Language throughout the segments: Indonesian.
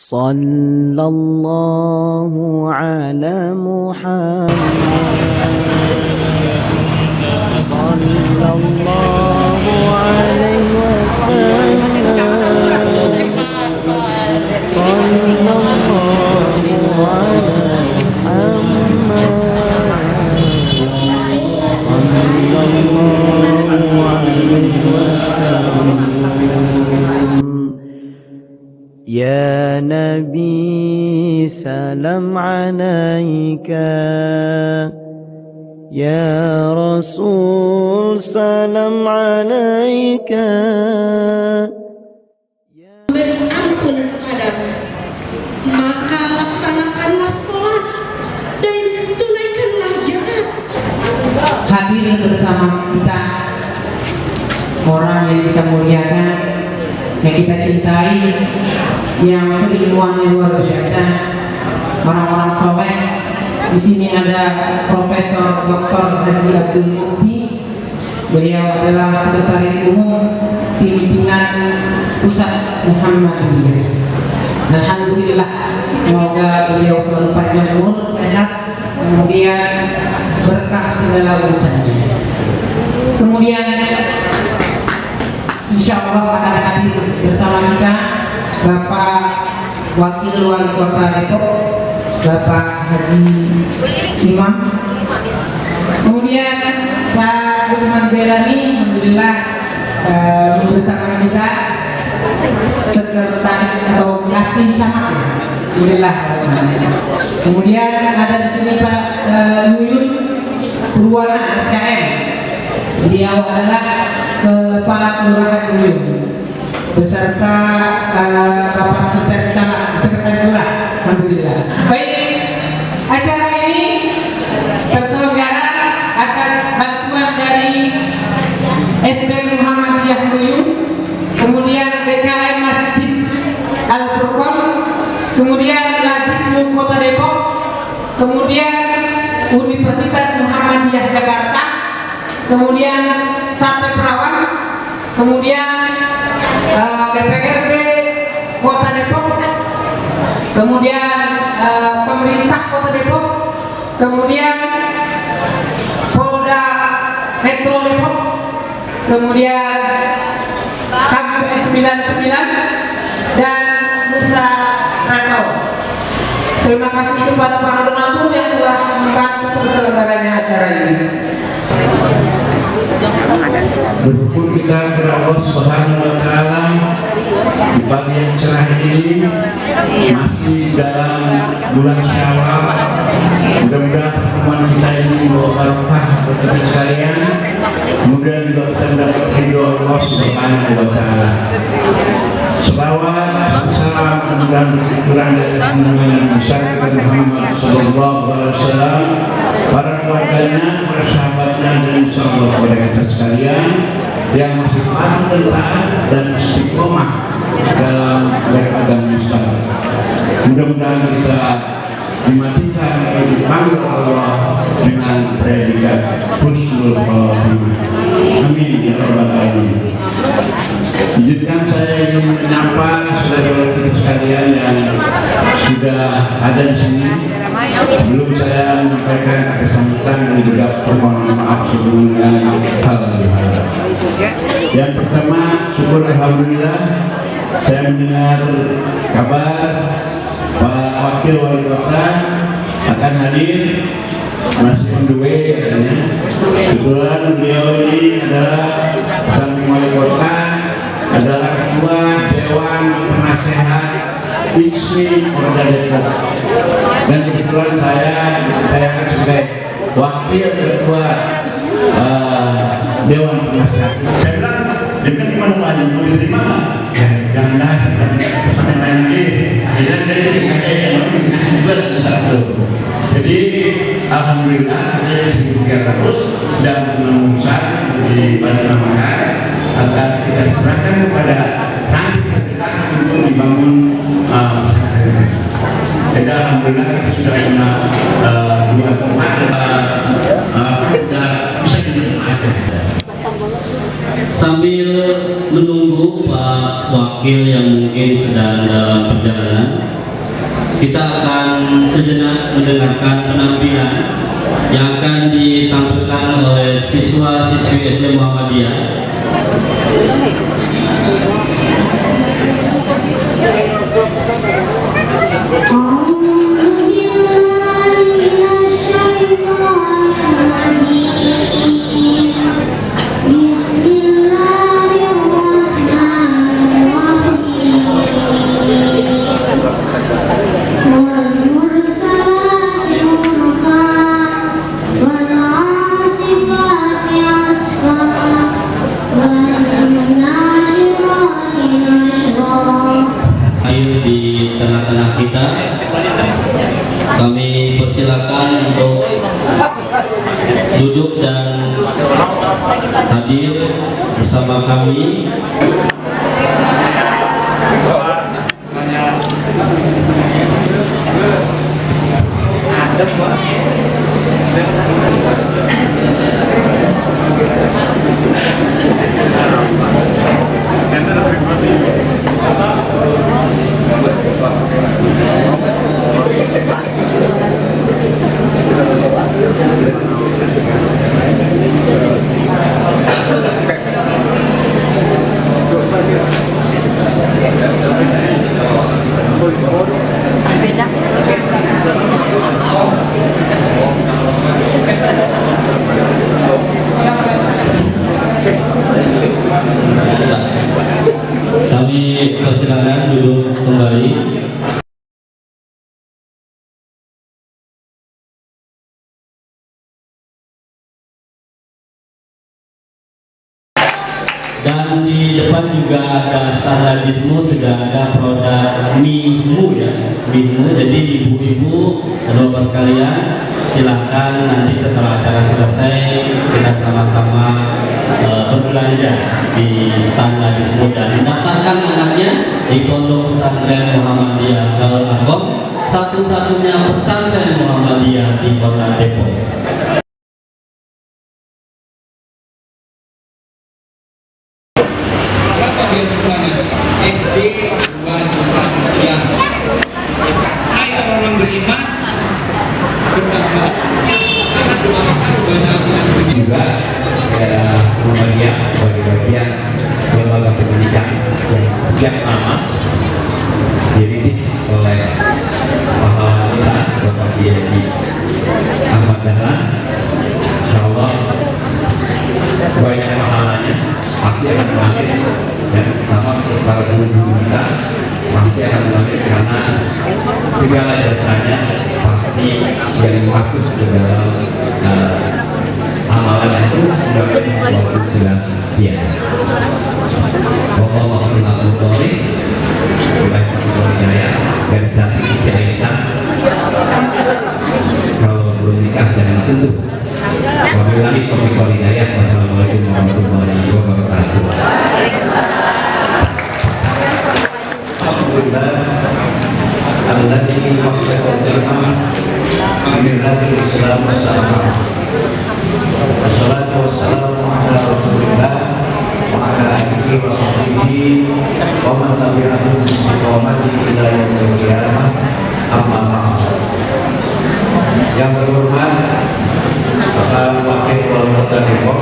Sallallahu ala Muhammad. Sallallahu alaihi wasallam. Sallallahu ala Muhammad. Sallallahu alaihi wasallam. Ya Nabi salam alaika, ya Rasul salam alaika. Beri ampun kepadamu, maka laksanakanlah sholat dan tunaikanlah zakat. Hadirin bersama kita, orang yang kita muliakan, yang kita cintai, yang keilmuannya luar biasa, orang-orang soleh. Di sini ada Profesor Dr. Haji Abdul Mukti. Beliau adalah Sekretaris Umum Pimpinan Pusat Muhammadiyah. Alhamdulillah, semoga beliau selalu panjang umur, sehat, kemudian berkah segala urusannya. Kemudian insya Allah akan hadir bersama kita Bapak Wakil Wali Kota Depok, Bapak Haji Imam. Kemudian Pak Lukman Belani, alhamdulillah bersama kita sekretaris atau kasih camat ya, alhamdulillah. Kemudian ada di sini Pak Yuyun Purwana SKM. Beliau adalah Kepala Kelurahan Yuyun beserta Bapak Sekretaris Lurah. Alhamdulillah. Baik, acara ini terselenggara atas bantuan dari SD Muhammadiyah Yuyun, kemudian DKM Masjid Al-Furqon, kemudian Ladismu Kota Depok, kemudian Universitas Muhammadiyah Jakarta, kemudian Sate Perawan, kemudian DPRD Kota Depok, kemudian pemerintah Kota Depok, kemudian Polda Metro Depok, kemudian KPP 99 dan Nusa Rantau. Terima kasih kepada para donatur yang telah membantu terselenggaranya acara ini. Bersyukur kita kepada Allah Subhanahu wa Ta'ala di pagi yang cerah ini, masih dalam bulan Syawal. Mudah-mudahan pertemuan kita ini membawa barokah buat kita sekalian. Kemudian juga kita mendapat ridho Allah Subhanahu wa Ta'ala. Selawat, salam, kemudian bersyukuran dan kemuliaan besar kepada Muhammad Sallallahu Alaihi Wasallam, para keluarganya, para sahabatnya, dan insyaallah kepada kita sekalian yang masih patuh dan taat dan istiqomah dalam beragama Islam. Mudah-mudahan kita dimatikan dan dipanggil Allah dengan predikat husnul khotimah. Amin ya rabbal alamin. Izinkan saya ingin menyapa saudara-saudara sekalian yang sudah ada di sini. Sebelum saya menyampaikan kesambutan dan juga permohonan maaf sebelumnya hal bihalal. Yang pertama, syukur alhamdulillah saya mendengar kabar Pak Wakil Wali Kota akan hadir, masih on the way katanya. Kebetulan beliau ini adalah samping Wali Kota, adalah Ketua Dewan Penasehat ISMI Polda Depok, dan kebetulan saya dipercayakan sebagai Wakil Ketua Dewan Penasehat. Saya bilang, dekat di mana Pak Haji, mau diterima Pak? Jangan dah, pertanyaan lagi. Akhirnya dia dikasih tugas satu. Jadi alhamdulillah saya sibuk terus sedang mengurusan di Padang agar kita serahkan kepada nanti terdekat untuk dibangun pesantren. Jadi alhamdulillah kita sudah punya dua tempat dan bisa dinikmati. Sambil menunggu Pak Wakil yang mungkin sedang dalam perjalanan, kita akan sejenak mendengarkan penampilan yang akan ditampilkan oleh siswa-siswi SD Muhammadiyah. Ayo di tengah-tengah kita, kami persilakan untuk duduk dan hadir bersama kami. Kami persilakan duduk kembali. Dan di depan juga ada standarisme, sudah ada produk Mimu ya, Mimu. Jadi ibu-ibu dan bapak sekalian, silakan nanti setelah acara selesai kita sama-sama berbelanja di standarisme dan mendaftarkan anaknya di Pondok Pesantren Muhammadiyah Darul Arqam, satu-satunya pesantren Muhammadiyah di Kota Depok. SD wajib yang hai orang beriman bertakwa juga daerah Muhammadiyah sebagai bagian lembaga pendidikan yang sejak lama dirintis oleh pahlawan kita Bapak Kiai Ahmad Dahlan. Insyaallah banyak pahalanya pasti akan mengalir, dan sama seperti para guru-guru kita pasti akan mengalir, karena segala jasanya pasti yang dimaksud ke dalam amalan yang terus sebagai waktu sudah tiada. Wallahu a'lam bishawab. Garis cantik Siti Aisyah, kalau belum nikah jangan sentuh. Wabillahi taufiq wal hidayah. Wassalamualaikum warahmatullahi wabarakatuh. Alhamdulillah alladzi wahdahu al-imam amillatil islam wassalamu. Wassalatu wassalamu ala rasulillah wa ala alihi wa sahbihi wa man tabi'ahum bi istiqamati ila yaumil qiyamah. Amma ba'd. Yang berhormat Bapak Wakil Wali Kota Depok,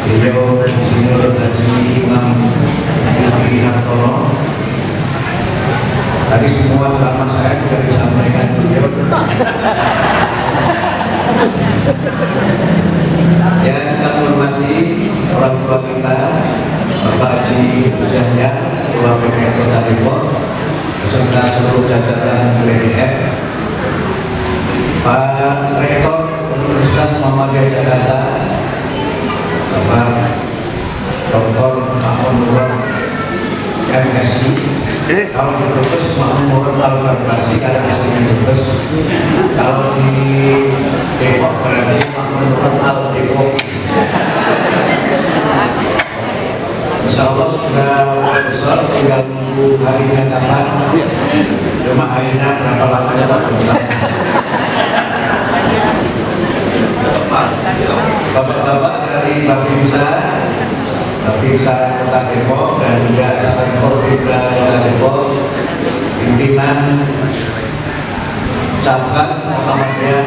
beliau Insinyur Haji Imam Yusri Hartono. Tadi semua ceramah saya sudah disampaikan beliau. Yang kita hormati orang tua kita, Bapak Haji Yahya, Ketua PPN Kota Depok, beserta seluruh jajaran BDF, Pak Rektor Universitas Muhammadiyah Jakarta, Bapak Dr. Mahmud Nur MSI. Kalau di Brebes Mahmud Nur Al-Farmasi karena aslinya Brebes. Kalau di Depok berarti Mahmud Nur Al-Depok. Insya Allah sudah besar, tinggal menunggu harinya kapan. Cuma harinya berapa lamanya tak tahu. Bapak-bapak dari Bapimsa Kota Depok dan juga Salam Korbit Kota Depok, pimpinan cabang Muhammadiyah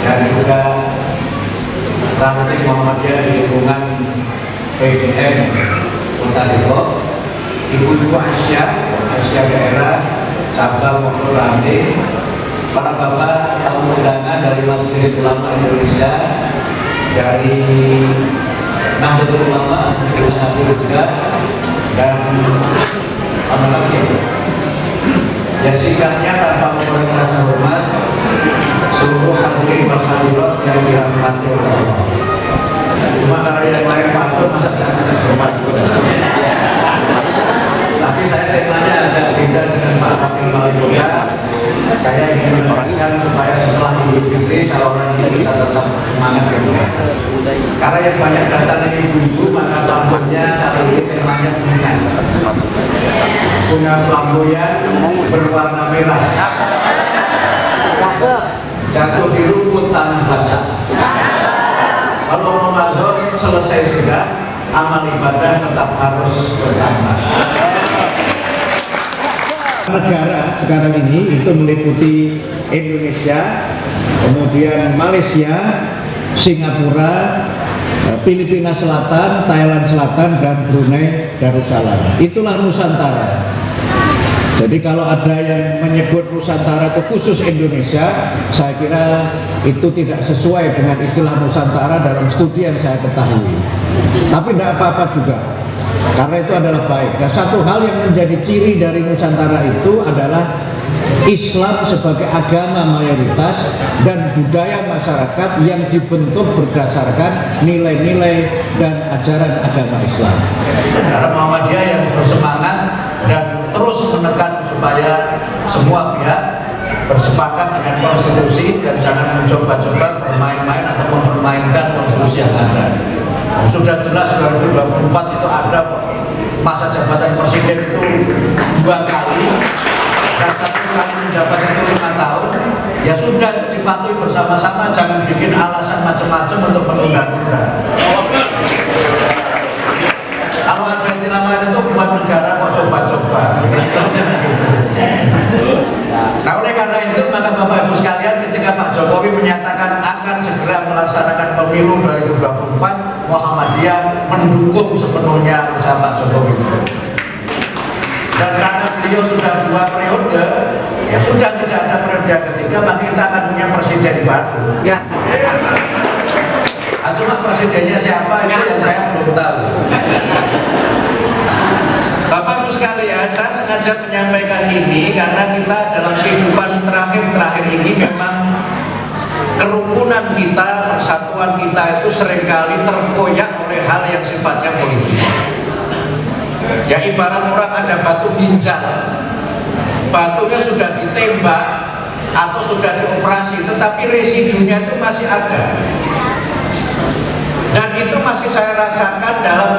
dan juga ranting Muhammadiyah di lingkungan PDM Kota Depok, Ibu-ibu Asia daerah, cabang maupun ranting, para bapak tamu undangan dari Majelis Ulama Indonesia, dari Nahdlatul Ulama juga hadir juga, dan apa lagi? Ya singkatnya tanpa mengurangi rasa hormat, seluruh hadirin wal hadirat yang dirahmati oleh Allah. Cuma karena yang lain patut masa jangan hormat juga. Tapi saya temanya agak beda dengan Pak Wakil Wali Kota. Saya ingin menegaskan supaya setelah Idul Fitri calon ini kita tetap semangat ya. Karena yang banyak datang ini ibu-ibu, maka lampunya hari ini temanya bunga flamboyan berwarna merah jatuh di rumput tanah basah. Kalau Ramadan selesai sudah, amal ibadah tetap harus bertambah. Negara sekarang ini itu meliputi Indonesia, kemudian Malaysia, Singapura, Filipina Selatan, Thailand Selatan, dan Brunei Darussalam. Itulah Nusantara. Jadi kalau ada yang menyebut Nusantara itu khusus Indonesia, saya kira itu tidak sesuai dengan istilah Nusantara dalam studi yang saya ketahui. Tapi tidak apa-apa juga, karena itu adalah baik. Dan satu hal yang menjadi ciri dari Nusantara itu adalah Islam sebagai agama mayoritas dan budaya masyarakat yang dibentuk berdasarkan nilai-nilai dan ajaran agama Islam. Karena Muhammadiyah yang bersemangat dan terus menekan supaya semua pihak bersepakat dengan konstitusi dan jangan mencoba-coba bermain-main atau mempermainkan konstitusi yang ada. Sudah jelas 2024 itu ada masa jabatan presiden itu 2 kali dan 1 kali menjabat itu 5 tahun. Ya sudah, dipatuhi bersama-sama, jangan bikin alasan macam-macam untuk menunda-nunda. Kalau ada istilah lain itu buat negara mau coba-coba. Nah oleh karena itu maka Bapak Ibu sekalian, ketika Pak Jokowi menyatakan akan segera melaksanakan pemilu 2024, Muhammadiyah mendukung sepenuhnya usaha Pak Jokowi. Dan karena beliau sudah 2 periode, ya sudah tidak ada periode yang ketiga, maka kita akan punya presiden baru. Ya. Cuma presidennya siapa itu yang saya belum tahu. Bapak Ibu sekalian, saya sengaja menyampaikan ini karena kita dalam kehidupan terakhir ini memang kerukunan kita, persatuan kita itu seringkali terkoyak oleh hal yang sifatnya politik. Ya ibarat orang ada batu ginjal, batunya sudah ditembak atau sudah dioperasi, tetapi residunya itu masih ada. Dan itu masih saya rasakan dalam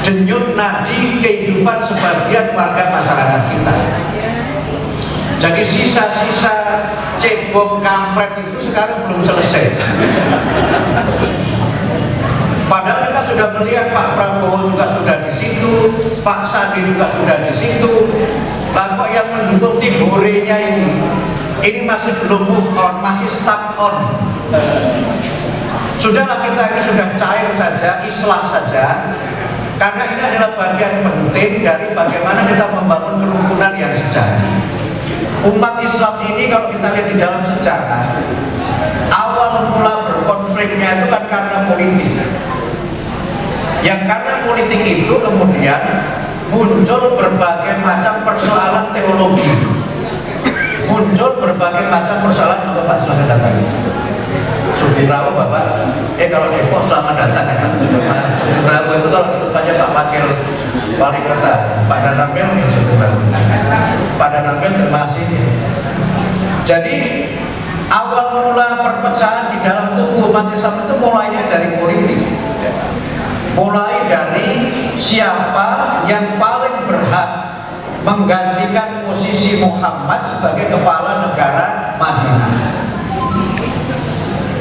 denyut nadi kehidupan sebagian warga masyarakat kita. Jadi sisa-sisa cebong kampret itu sekarang belum selesai. Padahal kita sudah melihat Pak Prabowo juga sudah di situ, Pak Sandi juga sudah di situ. Lalu yang mendukung Tiborenya ini masih belum move on, masih stuck on. Sudahlah, kita ini sudah cair saja, islah saja. Karena ini adalah bagian penting dari bagaimana kita membangun kerukunan yang sejati. Umat Islam ini kalau kita lihat di dalam sejarah, awal mula berkonfliknya itu kan karena politik. Yang karena politik itu kemudian muncul berbagai macam persoalan teologi, muncul berbagai macam persoalan. Bapak silahkan datang. Sumirawo Bapak, kalau Depok selamat datang. Sumirawo itu kalau tempatnya Pak Wakil Wali Kota, Pak Danamil, Pak Danamil terima kasih. Jadi awal mula perpecahan di dalam tubuh umat Islam itu mulainya dari politik. Mulai dari siapa yang paling berhak menggantikan posisi Muhammad sebagai kepala negara Madinah.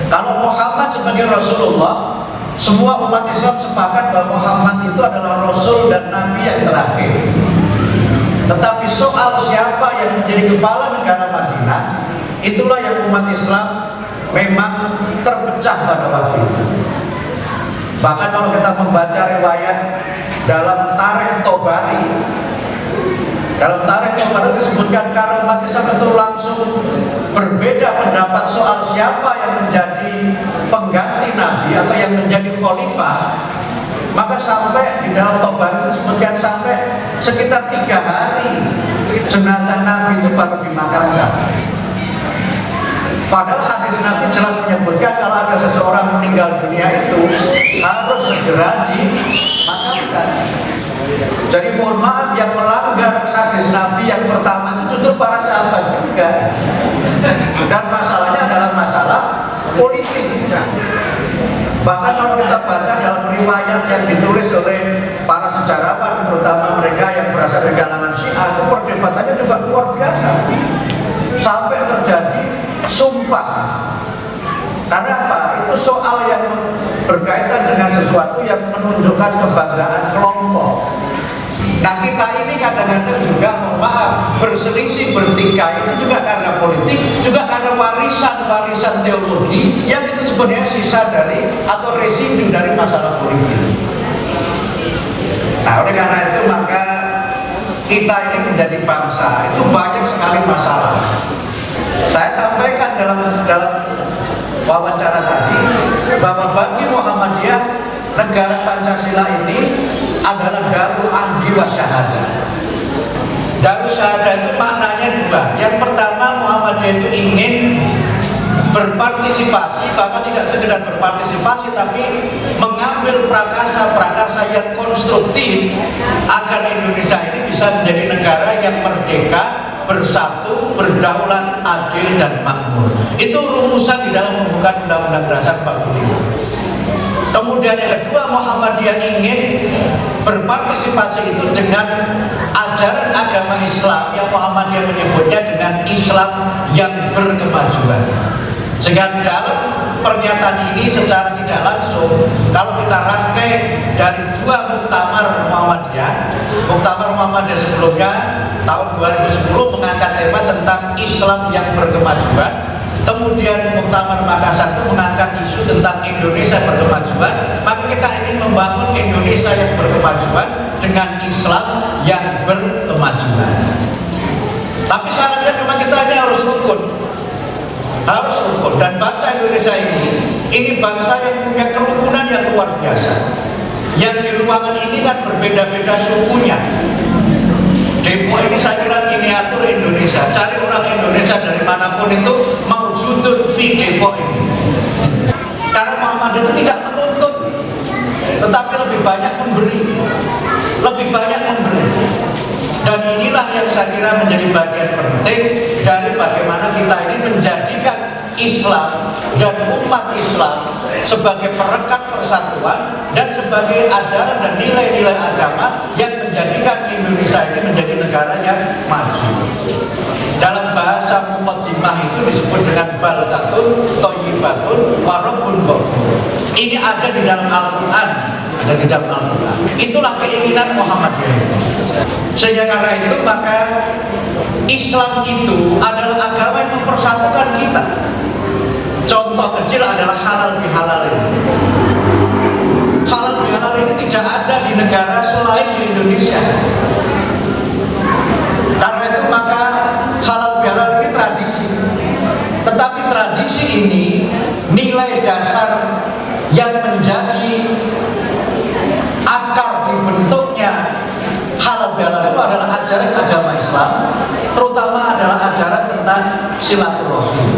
Kalau Muhammad sebagai Rasulullah, semua umat Islam sepakat bahwa Muhammad itu adalah Rasul dan Nabi yang terakhir. Tetapi soal siapa yang menjadi kepala negara Madinah, itulah yang umat Islam memang terpecah pada waktu itu. Bahkan kalau kita membaca riwayat dalam Tarikh Tobari, disebutkan karena umat Islam itu langsung berbeda pendapat soal siapa yang menjadi pengganti Nabi atau yang menjadi khalifah, maka sampai di dalam Tobari itu disebutkan sampai sekitar 3 hari jenazah Nabi itu baru dimakamkan. Padahal hadis Nabi jelas menyebutkan kalau ada seseorang meninggal dunia itu harus segera dimakamkan. Jadi mohon maaf, yang melanggar hadis Nabi yang pertama itu justru para sahabat juga. Dan masalahnya adalah masalah politik. Bahkan kalau kita baca dalam riwayat yang ditulis oleh para sejarawan, terutama mereka yang berasal dari kalangan Syiah, itu perdebatannya juga luar biasa. Sampai terjadi sumpah. Karena apa? Itu soal yang berkaitan dengan sesuatu yang menunjukkan kebanggaan kelompok. Nah, kita ini kadang-kadang juga, mohon maaf, berselisih, bertikai itu juga karena politik, juga karena warisan teologi yang itu sebenarnya sisa dari atau residu dari masalah politik. Nah, oleh karena itu maka kita ini menjadi bangsa itu banyak sekali masalah. Saya sampaikan dalam wawancara tadi bahwa bagi Muhammadiyah negara Pancasila ini adalah darul ahdi wa syahadah. Darul syahadah itu maknanya 2. Yang pertama, Muhammadiyah itu ingin berpartisipasi, bahkan tidak sekedar berpartisipasi tapi mengambil prakarsa yang konstruktif agar Indonesia ini bisa menjadi negara yang merdeka, bersatu, berdaulat, adil dan makmur. Itu rumusan di dalam pembukaan Undang-Undang Dasar 45. Kemudian yang kedua, Muhammadiyah ingin berpartisipasi itu dengan ajaran agama Islam yang Muhammadiyah menyebutnya dengan Islam yang berkemajuan. Sehingga dalam pernyataan ini secara tidak langsung, kalau kita rangkai dari 2 muktamar Muhammadiyah sebelumnya tahun 2010 mengangkat tema tentang Islam yang berkemajuan. Kemudian Muktamar Makassar itu mengangkat isu tentang Indonesia berkemajuan. Maka kita ingin membangun Indonesia yang berkemajuan dengan Islam yang berkemajuan. Tapi syaratnya memang kita ini harus rukun. Dan bangsa Indonesia ini bangsa yang punya kerukunan yang luar biasa. Yang di ruangan ini kan berbeda-beda sukunya. Depok ini saya kira miniatur Indonesia. Cari orang Indonesia dari manapun itu mau judul di Depok ini. Karena Muhammad itu tidak menuntut, tetapi lebih banyak memberi. Dan inilah yang saya kira menjadi bagian penting dari bagaimana kita ini menjadikan Islam dan umat Islam sebagai perekat persatuan dan sebagai ajaran dan nilai-nilai agama yang menjadikan Indonesia ini menjadi negara yang maju. Dalam bahasa Muqaddimah itu disebut dengan baldatun thayyibatun wa rabbun ghafur. Ini ada di dalam Al-Quran. Itulah keinginan Muhammadiyah. Sehingga karena itu maka Islam itu adalah agama yang mempersatukan kita. Contoh kecil adalah halal bihalal ini. Halal bihalal ini tidak ada di negara selain di Indonesia. Karena itu maka halal bihalal ini tradisi. Tetapi tradisi ini nilai dasar yang menjadi akar dibentuknya halal bihalal itu adalah ajaran agama Islam, terutama adalah ajaran tentang silaturahim.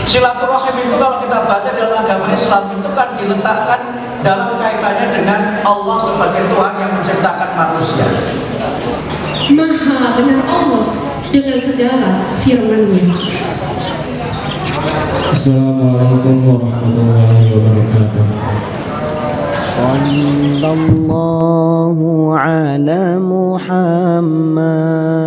Silaturahim itu kalau kita baca dalam agama Islam itu kan diletakkan dalam kaitannya dengan Allah sebagai Tuhan yang menciptakan manusia. Maha benar Allah dengan segala firman-Nya. Assalamualaikum warahmatullahi wabarakatuh. Sallallahu ala Muhammad.